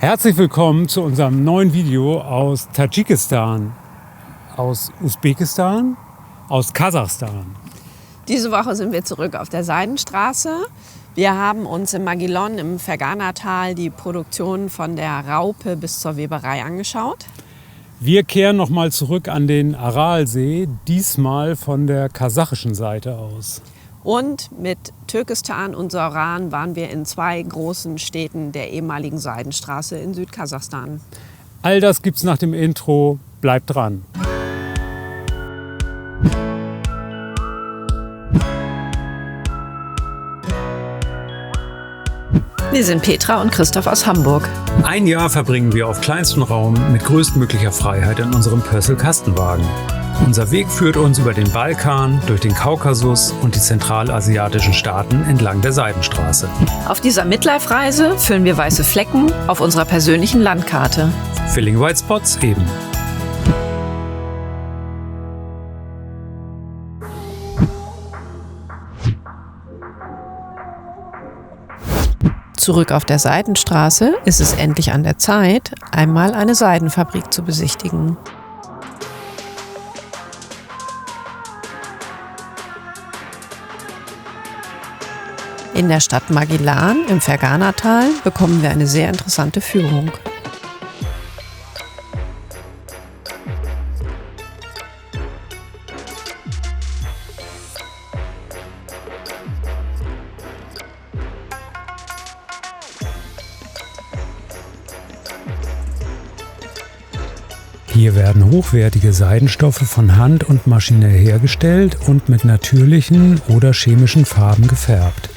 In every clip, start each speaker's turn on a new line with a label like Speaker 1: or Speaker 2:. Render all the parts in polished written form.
Speaker 1: Herzlich willkommen zu unserem neuen Video aus Tadschikistan, aus Usbekistan, aus Kasachstan.
Speaker 2: Diese Woche sind wir zurück auf der Seidenstraße. Wir haben uns in Magilon im Ferghanatal die Produktion von der Raupe bis zur Weberei angeschaut.
Speaker 1: Wir kehren nochmal zurück an den Aralsee, diesmal von der kasachischen Seite aus.
Speaker 2: Und mit Türkistan und Sauran waren wir in 2 großen Städten der ehemaligen Seidenstraße in Südkasachstan.
Speaker 1: All das gibt's nach dem Intro. Bleibt dran.
Speaker 2: Wir sind Petra und Christoph aus Hamburg.
Speaker 1: Ein Jahr verbringen wir auf kleinstem Raum mit größtmöglicher Freiheit in unserem Pössl-Kastenwagen. Unser Weg führt uns über den Balkan, durch den Kaukasus und die zentralasiatischen Staaten entlang der Seidenstraße.
Speaker 2: Auf dieser Midlife-Reise füllen wir weiße Flecken auf unserer persönlichen Landkarte.
Speaker 1: Filling White Spots eben.
Speaker 2: Zurück auf der Seidenstraße ist es endlich an der Zeit, einmal eine Seidenfabrik zu besichtigen. In der Stadt Magellan im Ferghanatal bekommen wir eine sehr interessante Führung.
Speaker 1: Hier werden hochwertige Seidenstoffe von Hand und maschinell hergestellt und mit natürlichen oder chemischen Farben gefärbt.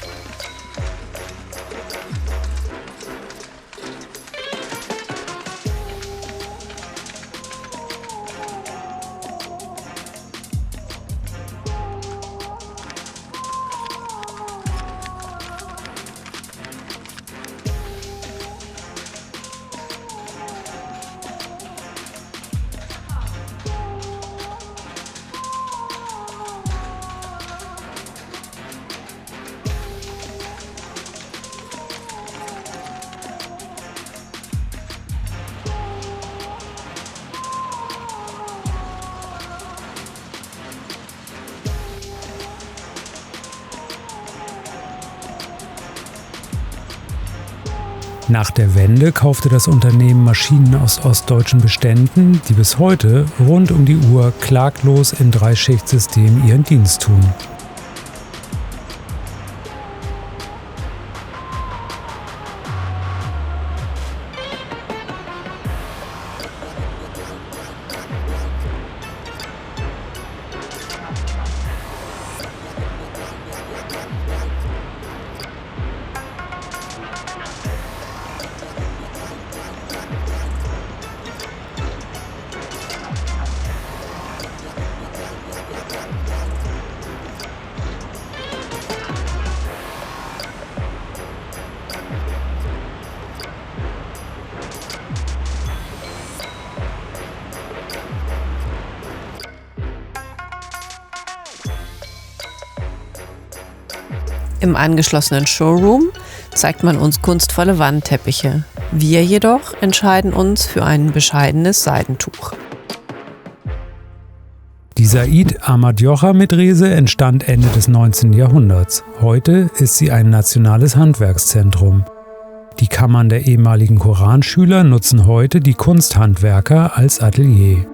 Speaker 1: Nach der Wende kaufte das Unternehmen Maschinen aus ostdeutschen Beständen, die bis heute rund um die Uhr klaglos im Dreischichtsystem ihren Dienst tun.
Speaker 2: Im angeschlossenen Showroom zeigt man uns kunstvolle Wandteppiche. Wir jedoch entscheiden uns für ein bescheidenes Seidentuch.
Speaker 1: Die Said Ahmad Jocha-Medrese entstand Ende des 19. Jahrhunderts. Heute ist sie ein nationales Handwerkszentrum. Die Kammern der ehemaligen Koranschüler nutzen heute die Kunsthandwerker als Atelier.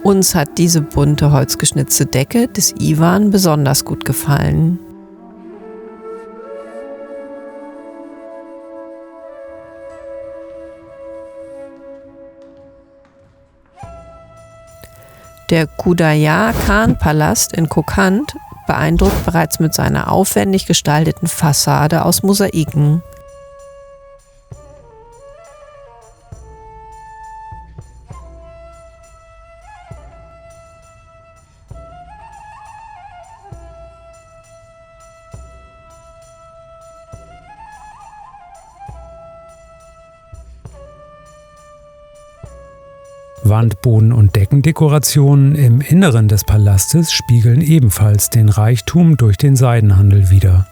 Speaker 2: Uns hat diese bunte holzgeschnitzte Decke des Iwan besonders gut gefallen. Der Khudayar Khan Palast in Kokand beeindruckt bereits mit seiner aufwendig gestalteten Fassade aus Mosaiken.
Speaker 1: Wand-, Boden- und Deckendekorationen im Inneren des Palastes spiegeln ebenfalls den Reichtum durch den Seidenhandel wider.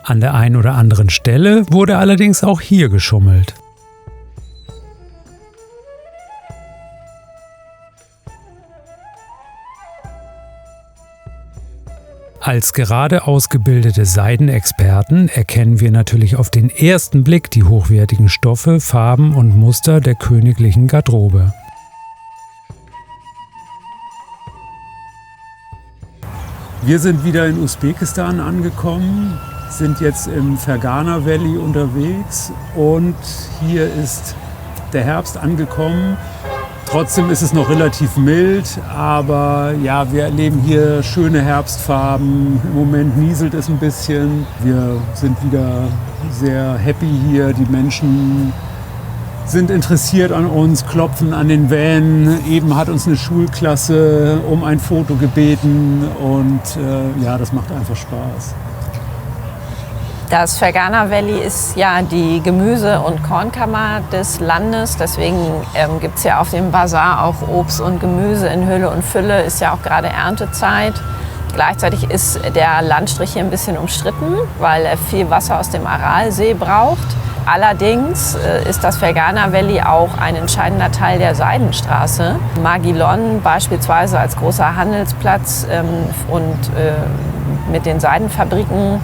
Speaker 1: An der einen oder anderen Stelle wurde allerdings auch hier geschummelt. Als gerade ausgebildete Seidenexperten erkennen wir natürlich auf den ersten Blick die hochwertigen Stoffe, Farben und Muster der königlichen Garderobe. Wir sind wieder in Usbekistan angekommen, sind jetzt im Fergana Valley unterwegs und hier ist der Herbst angekommen. Trotzdem ist es noch relativ mild, aber ja, wir erleben hier schöne Herbstfarben. Im Moment nieselt es ein bisschen. Wir sind wieder sehr happy hier. Die Menschen sind interessiert an uns, klopfen an den Van. Eben hat uns eine Schulklasse um ein Foto gebeten und ja, das macht einfach Spaß.
Speaker 2: Das Fergana Valley ist ja die Gemüse- und Kornkammer des Landes. Deswegen gibt es ja auf dem Bazar auch Obst und Gemüse in Hülle und Fülle. Ist ja auch gerade Erntezeit. Gleichzeitig ist der Landstrich hier ein bisschen umstritten, weil er viel Wasser aus dem Aralsee braucht. Allerdings ist das Fergana Valley auch ein entscheidender Teil der Seidenstraße. Maguilon beispielsweise als großer Handelsplatz und mit den Seidenfabriken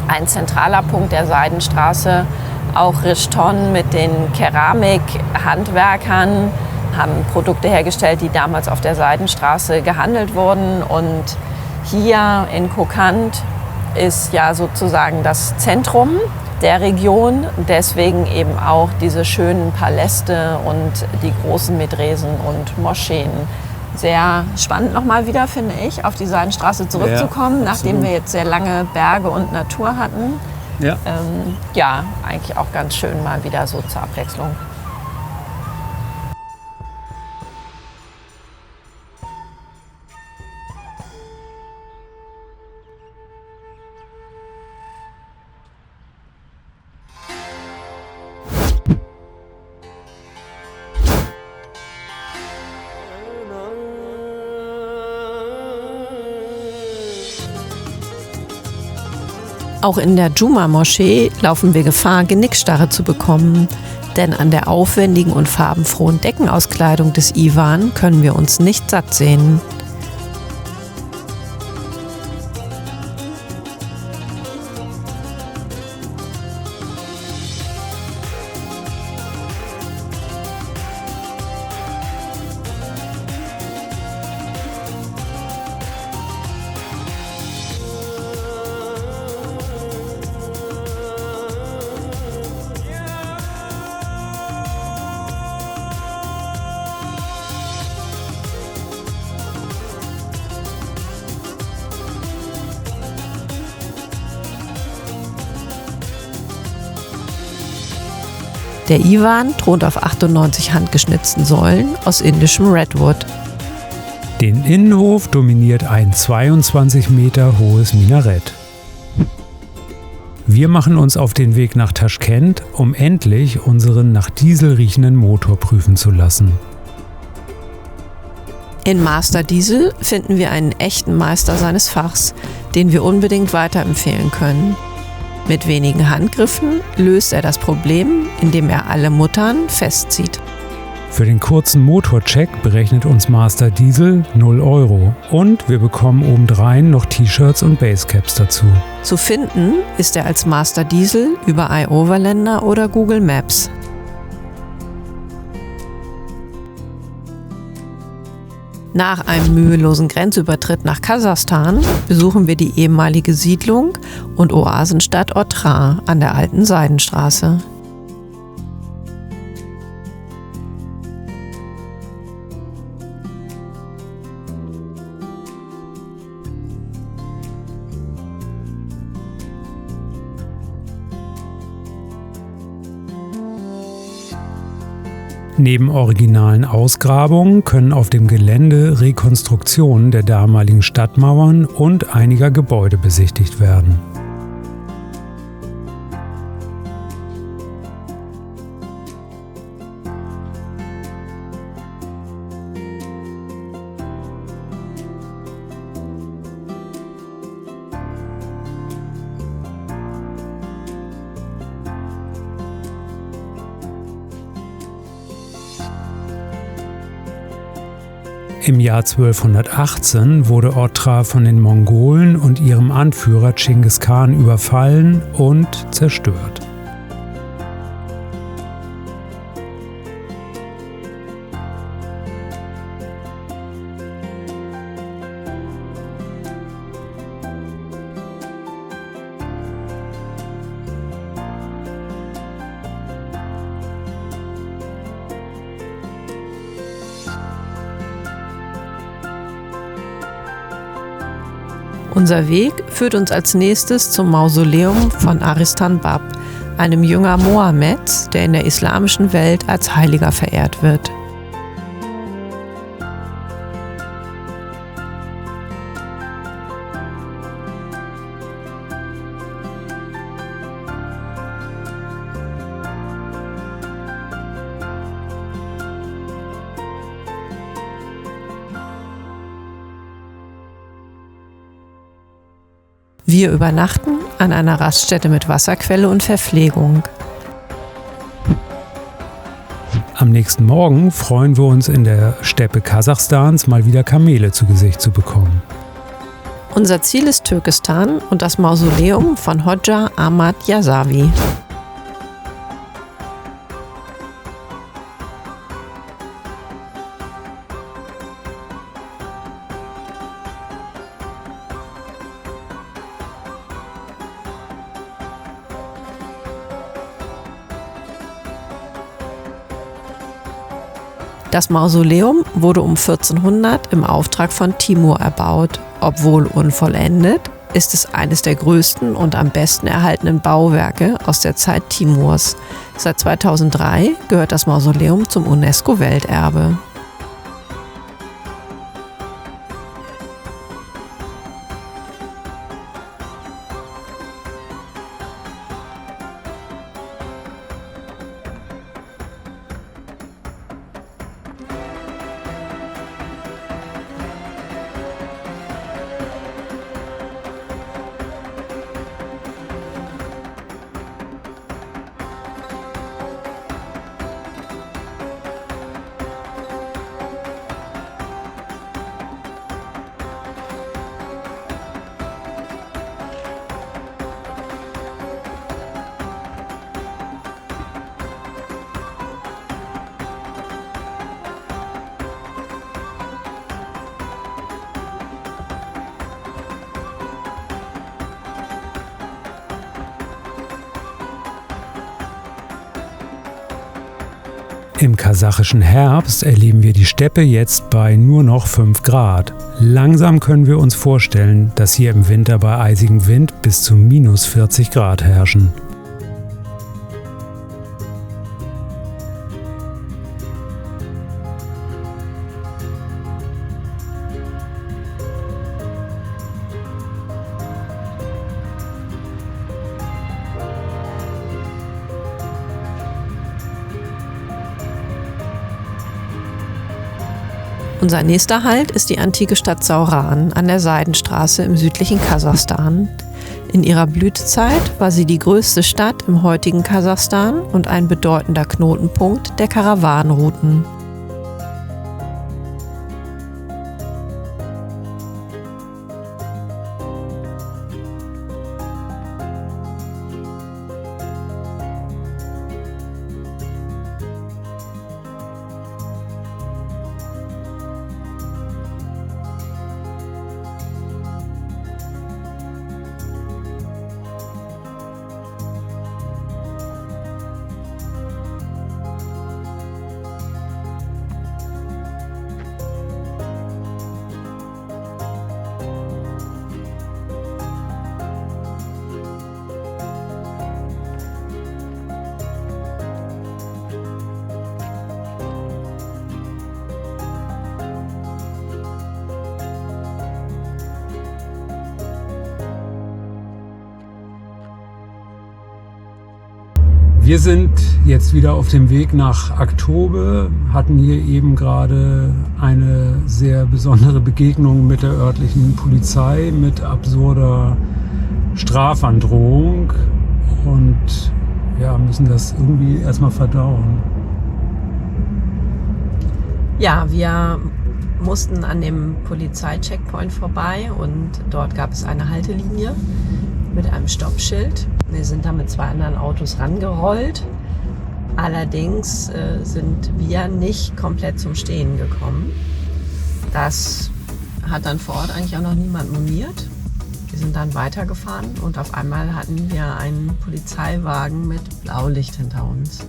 Speaker 2: ein zentraler Punkt der Seidenstraße. Auch Rishton mit den Keramikhandwerkern haben Produkte hergestellt, die damals auf der Seidenstraße gehandelt wurden. Und hier in Kokand ist ja sozusagen das Zentrum der Region. Deswegen eben auch diese schönen Paläste und die großen Medresen und Moscheen. Sehr spannend nochmal wieder, finde ich, auf die Seidenstraße zurückzukommen, ja, nachdem wir jetzt sehr lange Berge und Natur hatten. Ja. Ja, eigentlich auch ganz schön mal wieder so zur Abwechslung. Auch in der Juma-Moschee laufen wir Gefahr, Genickstarre zu bekommen. Denn an der aufwendigen und farbenfrohen Deckenauskleidung des Iwan können wir uns nicht satt sehen. Der Iwan thront auf 98 handgeschnitzten Säulen aus indischem Redwood.
Speaker 1: Den Innenhof dominiert ein 22 Meter hohes Minarett. Wir machen uns auf den Weg nach Taschkent, um endlich unseren nach Diesel riechenden Motor prüfen zu lassen.
Speaker 2: In Master Diesel finden wir einen echten Meister seines Fachs, den wir unbedingt weiterempfehlen können. Mit wenigen Handgriffen löst er das Problem, indem er alle Muttern festzieht.
Speaker 1: Für den kurzen Motorcheck berechnet uns Master Diesel 0 € und wir bekommen obendrein noch T-Shirts und Basecaps dazu.
Speaker 2: Zu finden ist er als Master Diesel über iOverlander oder Google Maps. Nach einem mühelosen Grenzübertritt nach Kasachstan besuchen wir die ehemalige Siedlung und Oasenstadt Otrar an der alten Seidenstraße.
Speaker 1: Neben originalen Ausgrabungen können auf dem Gelände Rekonstruktionen der damaligen Stadtmauern und einiger Gebäude besichtigt werden. Im Jahr 1218 wurde Otrar von den Mongolen und ihrem Anführer Chinggis Khan überfallen und zerstört.
Speaker 2: Unser Weg führt uns als nächstes zum Mausoleum von Aristan Bab, einem Jünger Mohammeds, der in der islamischen Welt als Heiliger verehrt wird. Wir übernachten an einer Raststätte mit Wasserquelle und Verpflegung.
Speaker 1: Am nächsten Morgen freuen wir uns, in der Steppe Kasachstans mal wieder Kamele zu Gesicht zu bekommen.
Speaker 2: Unser Ziel ist Türkistan und das Mausoleum von Hodja Ahmad Yasavi. Das Mausoleum wurde um 1400 im Auftrag von Timur erbaut. Obwohl unvollendet, ist es eines der größten und am besten erhaltenen Bauwerke aus der Zeit Timurs. Seit 2003 gehört das Mausoleum zum UNESCO-Welterbe.
Speaker 1: Im kasachischen Herbst erleben wir die Steppe jetzt bei nur noch 5 Grad. Langsam können wir uns vorstellen, dass hier im Winter bei eisigem Wind bis zu minus 40 Grad herrschen.
Speaker 2: Unser nächster Halt ist die antike Stadt Sauran an der Seidenstraße im südlichen Kasachstan. In ihrer Blütezeit war sie die größte Stadt im heutigen Kasachstan und ein bedeutender Knotenpunkt der Karawanenrouten.
Speaker 1: Wir sind jetzt wieder auf dem Weg nach Aktobe, hatten hier eben gerade eine sehr besondere Begegnung mit der örtlichen Polizei mit absurder Strafandrohung und ja, müssen das irgendwie erstmal verdauen.
Speaker 2: Ja, wir mussten an dem Polizeicheckpoint vorbei und dort gab es eine Haltelinie mit einem Stoppschild. Wir sind da mit 2 anderen Autos rangerollt. Allerdings sind wir nicht komplett zum Stehen gekommen. Das hat dann vor Ort eigentlich auch noch niemand moniert. Wir sind dann weitergefahren und auf einmal hatten wir einen Polizeiwagen mit Blaulicht hinter uns.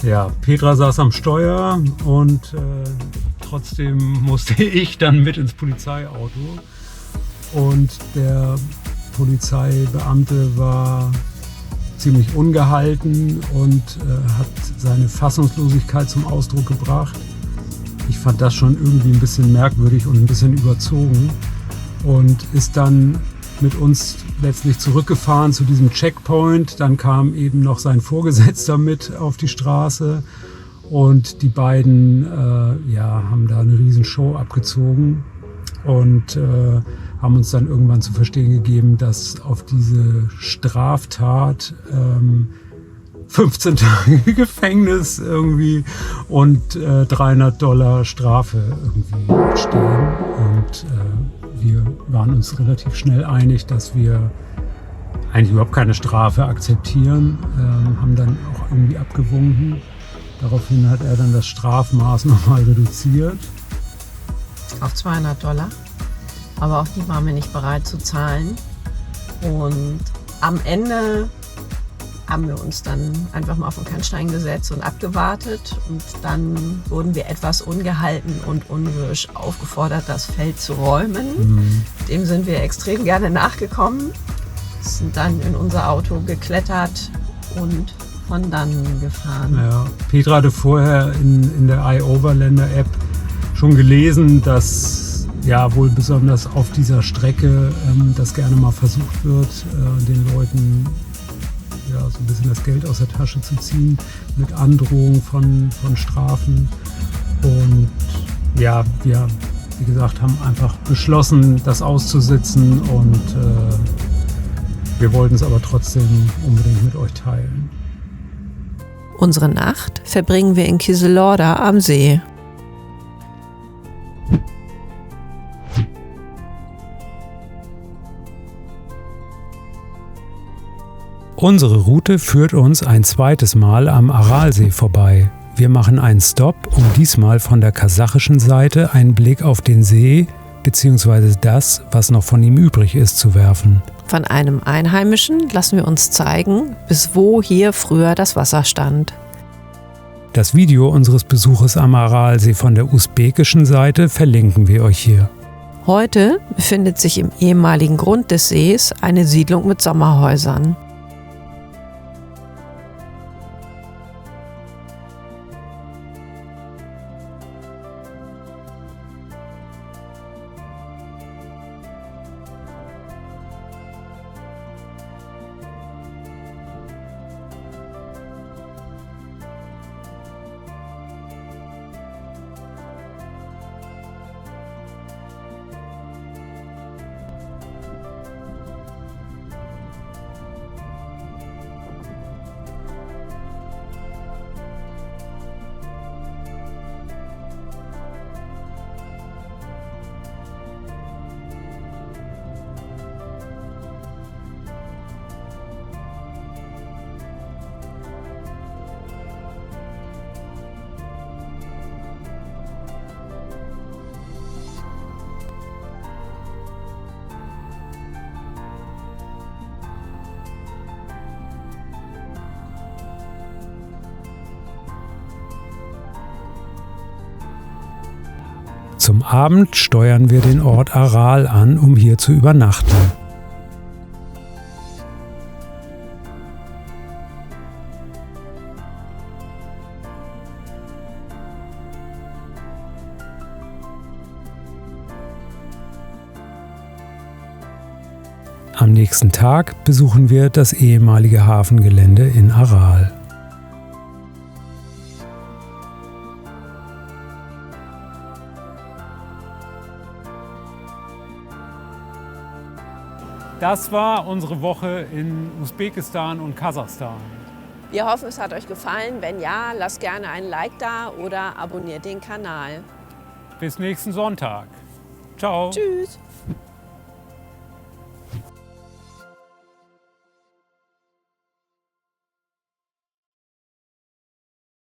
Speaker 1: Ja, Petra saß am Steuer und trotzdem musste ich dann mit ins Polizeiauto. Und der Polizeibeamte war ziemlich ungehalten und hat seine Fassungslosigkeit zum Ausdruck gebracht. Ich fand das schon irgendwie ein bisschen merkwürdig und ein bisschen überzogen und ist dann mit uns letztlich zurückgefahren zu diesem Checkpoint. Dann kam eben noch sein Vorgesetzter mit auf die Straße und die beiden haben da eine riesen Show abgezogen und haben uns dann irgendwann zu verstehen gegeben, dass auf diese Straftat 15 Tage Gefängnis irgendwie und $300 Strafe irgendwie stehen. Und wir waren uns relativ schnell einig, dass wir eigentlich überhaupt keine Strafe akzeptieren, haben dann auch irgendwie abgewunken. Daraufhin hat er dann das Strafmaß nochmal reduziert.
Speaker 2: Auf $200. Aber auch die waren wir nicht bereit zu zahlen. Und am Ende haben wir uns dann einfach mal auf den Kannstein gesetzt und abgewartet. Und dann wurden wir etwas ungehalten und unwirsch aufgefordert, das Feld zu räumen. Dem sind wir extrem gerne nachgekommen, sind dann in unser Auto geklettert und von dann gefahren.
Speaker 1: Ja, Petra hatte vorher in der iOverlander-App schon gelesen, dass ja wohl besonders auf dieser Strecke das gerne mal versucht wird, den Leuten ja, so ein bisschen das Geld aus der Tasche zu ziehen mit Androhung von Strafen. Und ja, wir, wie gesagt, haben einfach beschlossen, das auszusitzen und wir wollten es aber trotzdem unbedingt mit euch teilen.
Speaker 2: Unsere Nacht verbringen wir in Kizilorda am See.
Speaker 1: Unsere Route führt uns ein zweites Mal am Aralsee vorbei. Wir machen einen Stopp, um diesmal von der kasachischen Seite einen Blick auf den See bzw. das, was noch von ihm übrig ist, zu werfen.
Speaker 2: Von einem Einheimischen lassen wir uns zeigen, bis wo hier früher das Wasser stand.
Speaker 1: Das Video unseres Besuches am Aralsee von der usbekischen Seite verlinken wir euch hier.
Speaker 2: Heute befindet sich im ehemaligen Grund des Sees eine Siedlung mit Sommerhäusern.
Speaker 1: Zum Abend steuern wir den Ort Aral an, um hier zu übernachten. Am nächsten Tag besuchen wir das ehemalige Hafengelände in Aral.
Speaker 3: Das war unsere Woche in Usbekistan und Kasachstan.
Speaker 2: Wir hoffen, es hat euch gefallen. Wenn ja, lasst gerne ein Like da oder abonniert den Kanal.
Speaker 3: Bis nächsten Sonntag. Ciao.
Speaker 2: Tschüss.